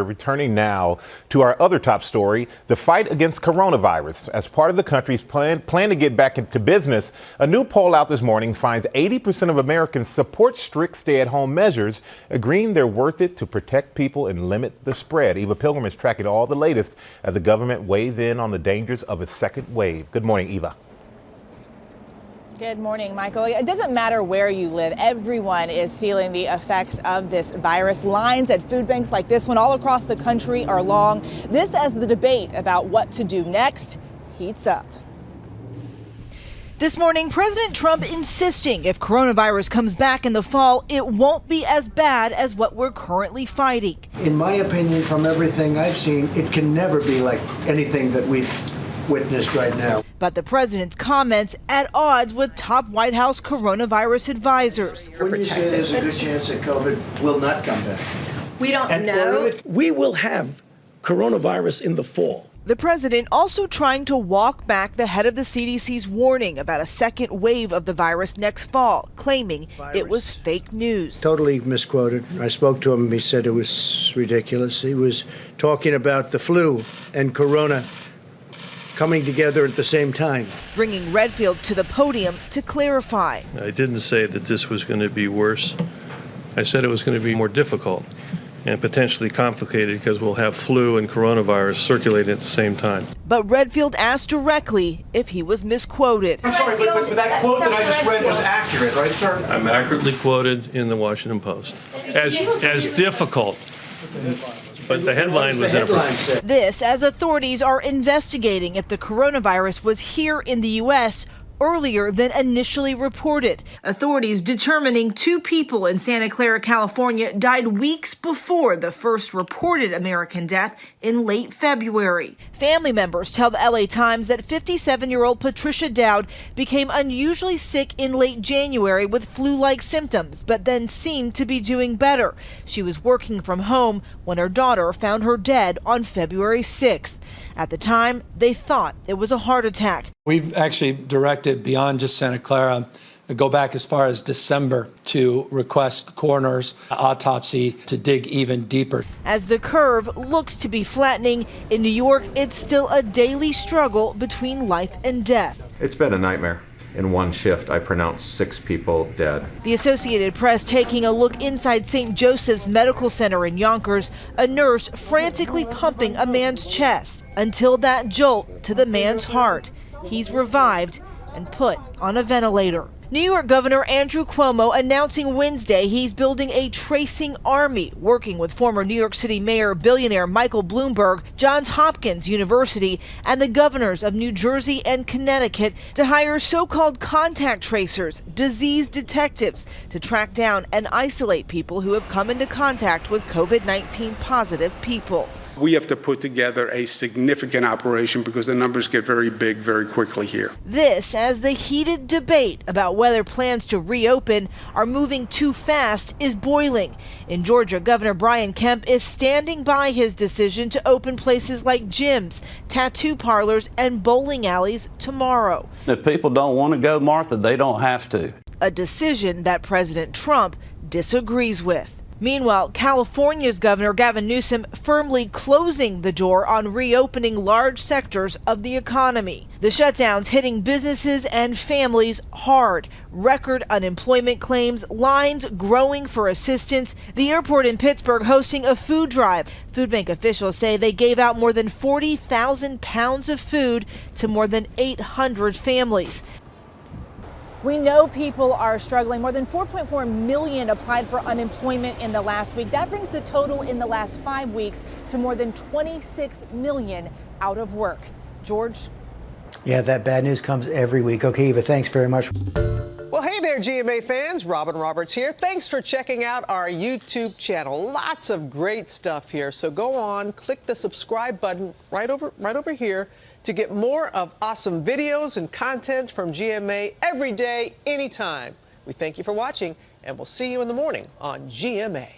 Returning now to our other top story, the fight against coronavirus. As part of the country's plan to get back into business, a new poll out this morning finds 80% of Americans support strict stay-at-home measures, agreeing they're worth it to protect people and limit the spread. Eva Pilgrim is tracking all the latest as the government weighs in on the dangers of a second wave. Good morning, Eva. Good morning, Michael. It doesn't matter where you live. Everyone is feeling the effects of this virus. Lines at food banks like this one all across the country are long. This as the debate about what to do next heats up. This morning, President Trump insisting if coronavirus comes back in the fall, it won't be as bad as what we're currently fighting. In my opinion, from everything I've seen, it can never be like anything that we've witnessed right now. But the president's comments at odds with top White House coronavirus advisors. When you say there's a good chance that COVID will not come back? We don't know. We will have coronavirus in the fall. The president also trying to walk back the head of the CDC's warning about a second wave of the virus next fall, claiming it was fake news. Totally misquoted. I spoke to him. He said it was ridiculous. He was talking about the flu and corona coming together at the same time. Bringing Redfield to the podium to clarify. I didn't say that this was going to be worse. I said it was going to be more difficult and potentially complicated because we'll have flu and coronavirus circulating at the same time. But Redfield asked directly if he was misquoted. I'm sorry, but that quote that I just read was accurate, right, sir? I'm accurately quoted in the Washington Post as difficult. But the headline was inappropriate. This as authorities are investigating if the coronavirus was here in the U.S. earlier than initially reported. Authorities determining 2 people in Santa Clara, California died weeks before the first reported American death in late February. Family members tell the LA Times that 57-year-old Patricia Dowd became unusually sick in late January with flu-like symptoms, but then seemed to be doing better. She was working from home when her daughter found her dead on February 6th. At the time, they thought it was a heart attack. We've actually directed beyond just Santa Clara, go back as far as December to request coroner's autopsy to dig even deeper. As the curve looks to be flattening, in New York, it's still a daily struggle between life and death. It's been a nightmare. In one shift, I pronounced 6 people dead. The Associated Press taking a look inside St. Joseph's Medical Center in Yonkers, a nurse frantically pumping a man's chest until that jolt to the man's heart. He's revived and put on a ventilator. New York Governor Andrew Cuomo announcing Wednesday he's building a tracing army, working with former New York City Mayor billionaire Michael Bloomberg, Johns Hopkins University, and the governors of New Jersey and Connecticut to hire so-called contact tracers, disease detectives, to track down and isolate people who have come into contact with COVID-19 positive people. We have to put together a significant operation because the numbers get very big very quickly here. This as the heated debate about whether plans to reopen are moving too fast is boiling. In Georgia, Governor Brian Kemp is standing by his decision to open places like gyms, tattoo parlors, and bowling alleys tomorrow. If people don't want to go, Martha, they don't have to. A decision that President Trump disagrees with. Meanwhile, California's Governor Gavin Newsom firmly closing the door on reopening large sectors of the economy. The shutdowns hitting businesses and families hard. Record unemployment claims, lines growing for assistance. The airport in Pittsburgh hosting a food drive. Food bank officials say they gave out more than 40,000 pounds of food to more than 800 families. We know people are struggling. More than 4.4 million applied for unemployment in the last week. That brings the total in the last 5 weeks to more than 26 million out of work. George? Yeah, that bad news comes every week. Okay, Eva, thanks very much. Well, hey there, GMA fans. Robin Roberts here. Thanks for checking out our YouTube channel. Lots of great stuff here. So go on, click the subscribe button right over here to get more of awesome videos and content from GMA every day, anytime. We thank you for watching, and we'll see you in the morning on GMA.